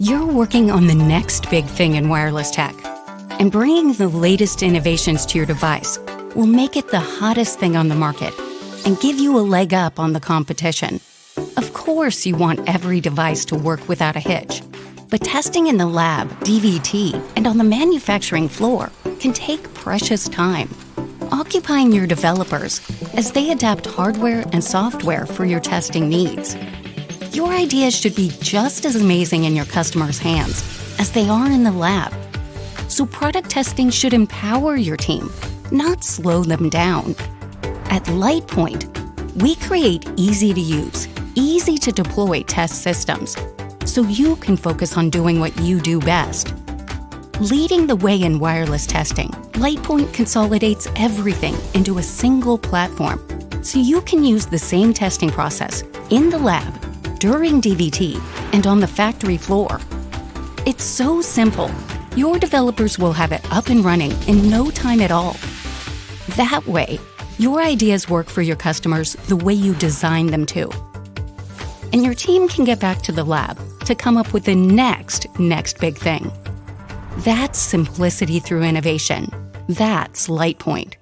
You're working on the next big thing in wireless tech, and bringing the latest innovations to your device will make it the hottest thing on the market and give you a leg up on the competition. Of course, you want every device to work without a hitch, but testing in the lab, DVT, and on the manufacturing floor can take precious time, occupying your developers as they adapt hardware and software for your testing needs. Your ideas should be just as amazing in your customers' hands as they are in the lab. So product testing should empower your team, not slow them down. At LitePoint, we create easy-to-use, easy-to-deploy test systems so you can focus on doing what you do best. Leading the way in wireless testing, LitePoint consolidates everything into a single platform so you can use the same testing process in the lab, during DVT, and on the factory floor. It's so simple. Your developers will have it up and running in no time at all. That way, your ideas work for your customers the way you design them to. And your team can get back to the lab to come up with the next big thing. That's simplicity through innovation. That's LitePoint.